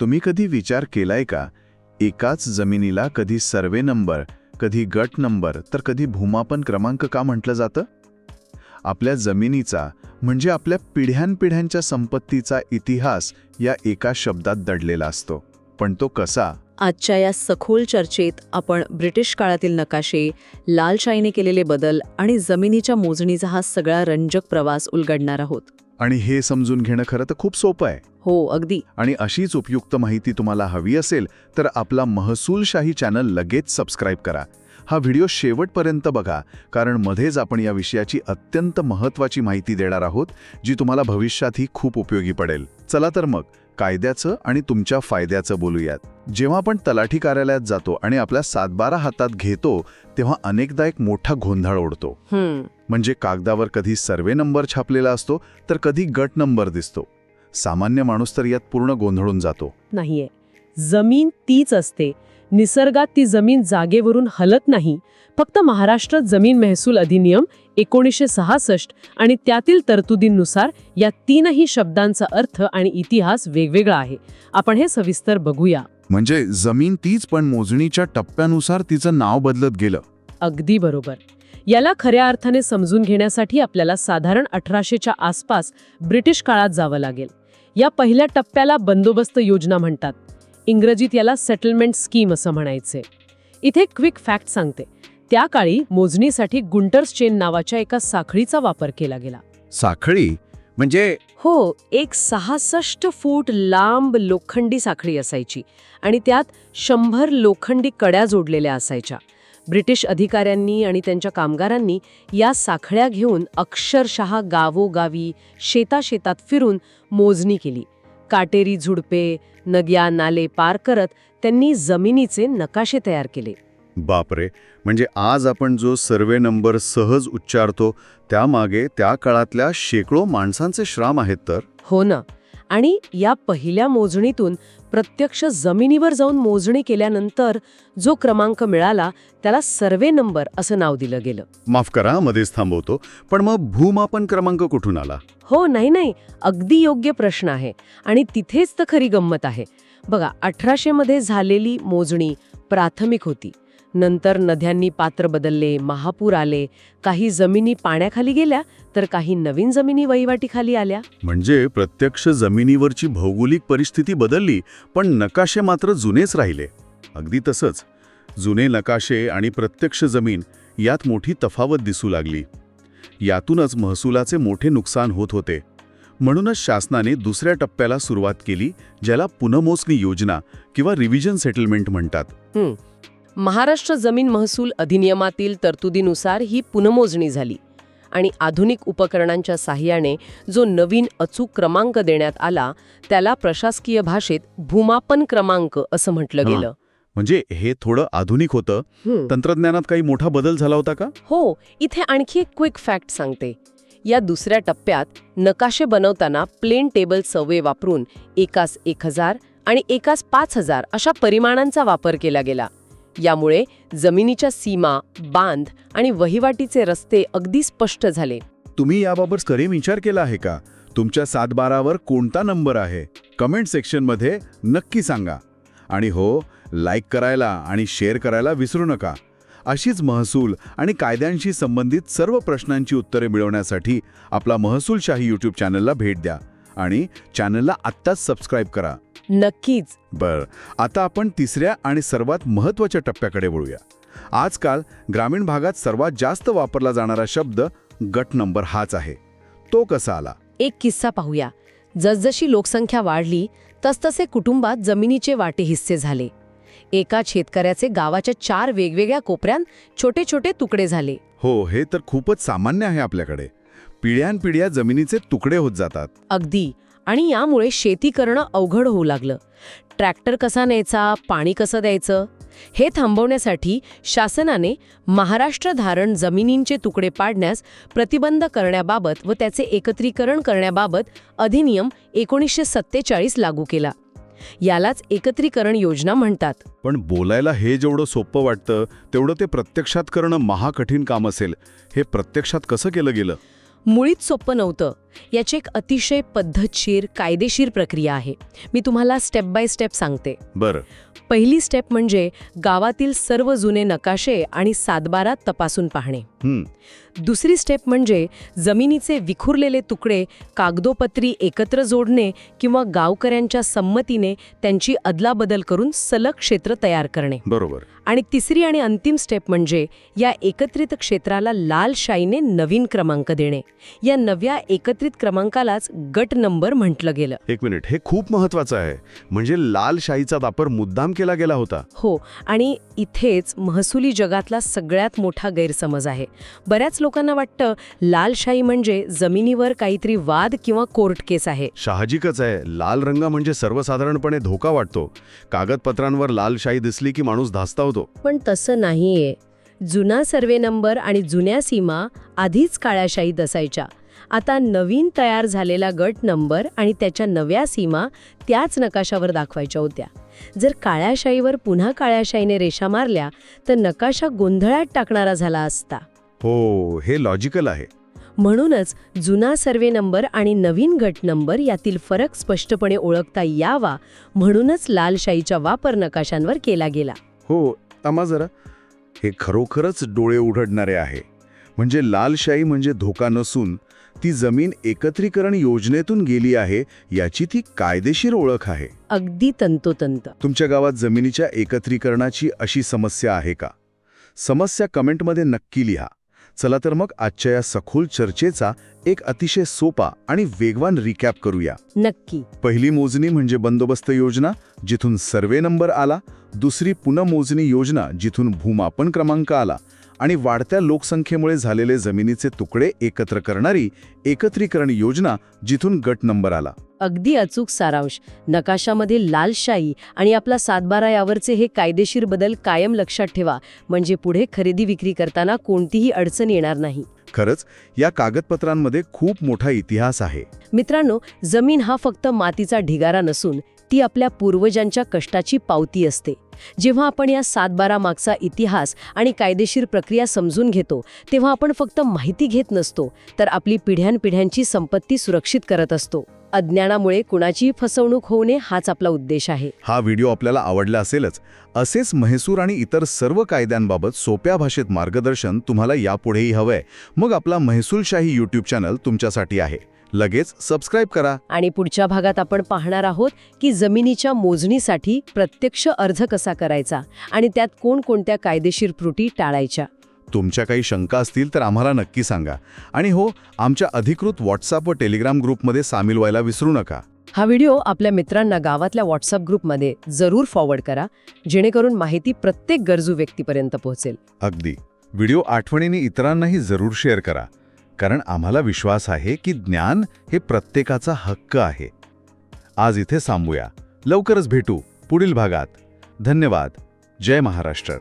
तुम्ही कधी विचार केलाय का, एकाच जमिनीला कधी सर्वे नंबर, कधी गट नंबर, तर कधी भूमापन क्रमांक का म्हटलं जातं? आपल्या जमिनीचा म्हणजे आपल्या पिढ्यानपिढ्यांच्या संपत्तीचा इतिहास या एका शब्दात दडलेला असतो. पण तो कसा? आजच्या या सखोल चर्चेत आपण ब्रिटिश काळातील नकाशे, लालशाहीने केलेले बदल आणि जमिनीच्या मोजणीचा हा सगळा रंजक प्रवास उलगडणार आहोत. आणि हे समजून घेणं खरं तर खूप सोपं आहे. हो, अगदी. आणि अशीच उपयुक्त माहिती तुम्हाला हवी असेल तर आपला महसूलशाही चॅनल लगेच सबस्क्राईब करा. हा व्हिडिओ शेवटपर्यंत बघा, कारण मध्येच आपण या विषयाची अत्यंत महत्त्वाची माहिती देणार आहोत, जी तुम्हाला भविष्यातही खूप उपयोगी पडेल. चला तर मग कायद्याचं आणि तुमच्या फायद्याचं बोलूयात. जेव्हा आपण तलाठी कार्यालयात जातो आणि आपल्या 7/12 हातात घेतो, तेव्हा अनेकदा एक मोठा गोंधळ उडतो. म्हणजे कागदावर कधी सर्वे नंबर छापलेला असतो तर कधी गट नंबर दिसतो. सामान्य माणूस तर यात पूर्ण गोंधळून जातो. नाहीये. जमीन तीच असते. निसर्गात ती जमीन जागेवरून हलत नाही. फक्त महाराष्ट्र जमीन महसूल अधिनियम 1966 आणि त्यातील तरतुदींनुसार या तीनही शब्दांचा अर्थ आणि इतिहास वेगवेगळा आहे. आपण हे सविस्तर बघूया. म्हणजे जमीन तीच, पण मोजणीच्या टप्प्यानुसार तिचं नाव बदलत गेलं. अगदी बरोबर. याला खऱ्या अर्थाने समजून घेण्यासाठी आपल्याला साधारण 1800च्या आसपास ब्रिटिश काळात जावं लागेल. या पहिल्या टप्प्याला बंदोबस्त योजना म्हणतात. इंग्रजीत याला सेटलमेंट स्कीम असं म्हणायचे. इथे क्विक फॅक्ट सांगते. त्या काळी मोजणीसाठी गुंटर्स चेन नावाच्या एका साखळीचा वापर केला गेला. साखळी म्हणजे? हो, एक 66 फूट लांब लोखंडी साखळी असायची आणि त्यात 100 लोखंडी कड्या जोडलेल्या असायच्या. ब्रिटिश अधिकाऱ्यांनी आणि त्यांच्या कामगारांनी या साखळ्या घेऊन अक्षरशः गावोगावी, शेताशेतात फिरून मोजणी केली. काटेरी झुडपे, नद्या, नाले पार करत त्यांनी जमिनीचे नकाशे तयार केले. बापरे, म्हणजे आज आपण जो सर्वे नंबर सहज उच्चारतो, त्यामागे त्या काळातल्या शेकडो माणसांचे श्रम आहेत तर. हो ना. आणि या पहिल्या मोजणीतून प्रत्यक्ष जमिनीवर जाऊन मोजणी केल्यानंतर जो क्रमांक मिळाला त्याला सर्वे नंबर असं नाव दिलं गेलं. माफ करा, मध्येच थांबवतो, पण मग भूमापन क्रमांक कुठून आला? हो, नाही, अगदी योग्य प्रश्न आहे. आणि तिथेच तर खरी गंमत आहे. बघा, 1800 मध्ये झालेली मोजणी प्राथमिक होती. नंतर नद्यांनी पात्र बदलले, महापूर आले, काही जमिनी पाण्याखाली गेल्या तर काही नवीन जमिनी वहिवाटीखाली आल्या. म्हणजे प्रत्यक्ष जमिनीवरची भौगोलिक परिस्थिती बदलली, पण नकाशे मात्र जुनेच राहिले. अगदी तसंच जुने नकाशे आणि प्रत्यक्ष जमीन यात मोठी तफावत दिसू लागली. यातूनच महसुलाचे मोठे नुकसान होत होते. म्हणूनच शासनाने दुसऱ्या टप्प्याला सुरुवात केली, ज्याला पुनर्मोजणी योजना किंवा रिव्हिजन सेटलमेंट म्हणतात. महाराष्ट्र जमीन महसूल अधिनियमातील तरतुदीनुसार ही पुनर्मोजणी झाली आणि आधुनिक उपकरणांच्या साहाय्याने जो नवीन अचूक क्रमांक देण्यात आला त्याला प्रशासकीय भाषेत भूमापन क्रमांक असं म्हटलं गेलं. म्हणजे हे थोडं आधुनिक होतं. तंत्रज्ञानात काही मोठा बदल झाला होता का? हो, इथे आणखी एक क्विक फॅक्ट सांगते. या दुसऱ्या टप्प्यात नकाशे बनवताना प्लेन टेबल सर्वे वापरून एकास 1000 आणि एकास 5000 अशा परिमाणांचा वापर केला गेला. यामुळे जमिनीच्या सीमा, बांध आणि वहिवाटीचे रस्ते अगदी स्पष्ट झाले. तुम्ही याबाबत कधी विचार केला आहे का? तुमच्या 7/12 कोणता नंबर आहे? कमेंट सेक्शनमध्ये नक्की सांगा. आणि हो, लाईक करायला आणि शेअर करायला विसरू नका. अशीच महसूल आणि कायद्यांशी संबंधित सर्व प्रश्नांची उत्तरे मिळवण्यासाठी आपला महसूलशाही यूट्यूब चॅनलला भेट द्या आणि चॅनलला आत्ताच सबस्क्राईब करा. नक्कीच. बरं, आता आपण तिसऱ्या आणि सर्वात महत्त्वाच्या टप्प्याकडे वळूया. आजकाल ग्रामीण भागात सर्वात जास्त वापरला जाणारा शब्द गट नंबर हाच आहे. तो कसा आला? एक किस्सा पाहूया. जसजशी लोकसंख्या वाढली तसतसे कुटुंबात जमिनीचे वाटे हिस्से झाले. एका शेतकऱ्याचे गावाच्या 4 वेगवेगळ्या कोपऱ्यात छोटे छोटे तुकडे झाले. हो, हे तर खूपच सामान्य आहे आपल्याकडे. पिढ्यानपिढ्या जमिनीचे तुकडे होत जातात. अगदी. आणि यामुळे शेती करणं अवघड होऊ लागलं. ट्रॅक्टर कसा न्यायचा, पाणी कसं द्यायचं, हे थांबवण्यासाठी शासनाने महाराष्ट्र धारण जमिनींचे तुकडे पाडण्यास प्रतिबंध करण्याबाबत व त्याचे एकत्रीकरण करण्याबाबत अधिनियम 1947 लागू केला. यालाच एकत्रीकरण योजना म्हणतात. पण बोलायला हे जेवढं सोपं वाटतं, तेवढं ते प्रत्यक्षात करणं महाकठीण काम असेल. हे प्रत्यक्षात कसं केलं गेलं? मुळीच सोपं नव्हतं. याची एक अतिशय पद्धतशीर कायदेशीर प्रक्रिया आहे. मी तुम्हाला स्टेप बाय स्टेप सांगते. बरं. पहिली स्टेप म्हणजे गावातील सर्व जुने नकाशे आणि सातबारा तपासून पाहणे. दुसरी स्टेप म्हणजे जमिनीचे विखुरलेले तुकडे कागदोपत्री एकत्र जोडणे किंवा गावकऱ्यांच्या संमतीने त्यांची अदलाबदल करून सलग क्षेत्र तयार करणे. बरोबर. आणि तिसरी आणि अंतिम स्टेप म्हणजे या एकत्रित क्षेत्राला लाल शाईने नवीन क्रमांक देणे. या नव्या एकत्रित क्रमांकालाच गट नंबर म्हटलं गेलं. एक मिनिट, हे खूप महत्वाचं आहे. म्हणजे लाल शाईचा वापर मुद्दाम केला गेला होता. हो, आणि इथेच महसुली जगातला सगळ्यात मोठा गैरसमज आहे. बऱ्याच लोकांना वाटतं लालशाही म्हणजे जमिनीवर काहीतरी वाद किंवा कोर्ट केस आहे. साहजिकच आहे. लाल रंग म्हणजे सर्वसाधारणपणे धोका वाटतो. कागदपत्रांवर लाल शाई दिसली की माणूस धास्तावतो. पण तसं नाहीये. जुना सर्वे नंबर आणि जुन्या सीमा आधीच काळ्या शाईत असायच्या. आता नवीन तयार झालेला गट नंबर आणि त्याच्या नव्या सीमा त्याच नकाशावर दाखवायच्या होत्या. जर काळ्या शाईवर पुन्हा काळ्या शाईने रेषा मारल्या तर नकाशा गोंधळात टाकणारा झाला असता. हो, हे लॉजिकल आहे. म्हणूनच जुना सर्वे नंबर आणि नवीन गट नंबर यातील फरक स्पष्टपणे ओळखता यावा म्हणूनच लाल शाईचा वापर नकाशांवर केला गेला. हो, थांबा जरा. हे खरोखरच डोळे उघडणारे आहे. म्हणजे लालशाही म्हणजे धोका नसून ती जमीन एकत्रीकरण योजनेतून गेली आहे याची ती कायदेशीर ओळख आहे. अगदी तंतोतंत. तुमच्या गावात जमिनीच्या एकत्रीकरणाची अशी समस्या आहे का? समस्या कमेंटमध्ये नक्की लिहा. चला तर मग आजच्या या सखोल चर्चेचा एक अतिशय सोपा आणि वेगवान रिकॅप करूया. नक्की. पहिली मोजणी म्हणजे बंदोबस्त योजना, जिथून सर्वे नंबर आला. दुसरी पुनर्मोजणी योजना, जिथून भूमापन क्रमांक आला. आणि वाढत्या लोकसंख्येमुळे झालेले जमिनीचे तुकडे एकत्र करणारी एकत्रीकरण योजना, जिथून गट नंबर आला. अगदी अचूक सारांश. नकाशामध्ये लालशाही आणि आपला सातबारा यावरचे हे कायदेशीर बदल कायम लक्षात ठेवा, म्हणजे पुढे खरेदी विक्री करताना कोणतीही अडचण येणार नाही. खरंच या कागदपत्रांमध्ये खूप मोठा इतिहास आहे. मित्रांनो, जमीन हा फक्त मातीचा ढिगारा नसून ती आपल्या पूर्वजांच्या कष्टाची पावती असते. जेव्हा आपण या सातबारा मागचा इतिहास आणि कायदेशीर प्रक्रिया समजून घेतो तेव्हा आपण फक्त माहिती घेत नसतो, तर आपली पिढ्यानपिढ्यांची संपत्ती सुरक्षित करत असतो. अज्ञानामुळे कुणाचीही फसवणूक होऊ नये हाच आपला उद्देश आहे. हा व्हिडिओ आपल्याला आवडला असेलच. असेच महसूल आणि इतर सर्व कायद्यांबाबत सोप्या भाषेत मार्गदर्शन तुम्हाला यापुढेही हवंय, मग आपला महसूलशाही यूट्यूब चॅनल तुमच्यासाठी आहे. लगेच सबस्क्राईब करा. आणि पुढच्या भागात आपण पाहणार आहोत की जमिनीच्या मोजणीसाठी प्रत्यक्ष अर्ज कसा करायचा आणि त्यात कोणकोणत्या कायदेशीर त्रुटी टाळायच्या. तुमच्या काही शंका असतील तर आम्हाला नक्की सांगा. आणि हो, आमच्या अधिकृत व्हॉट्सअप व टेलिग्राम ग्रुपमध्ये सामील व्हायला विसरू नका. हा व्हिडिओ आपल्या मित्रांना गावातल्या व्हॉट्सअप ग्रुपमध्ये जरूर फॉरवर्ड करा, जेणेकरून माहिती प्रत्येक गरजू व्यक्तीपर्यंत पोहोचेल. अगदी. व्हिडिओ आठवणीने इतरांनाही जरूर शेअर करा, कारण आम्हाला विश्वास आहे की ज्ञान हे प्रत्येकाचा हक्क आहे. आज इथे थांबूया. लवकरच भेटू पुढील भागात. धन्यवाद. जय महाराष्ट्र.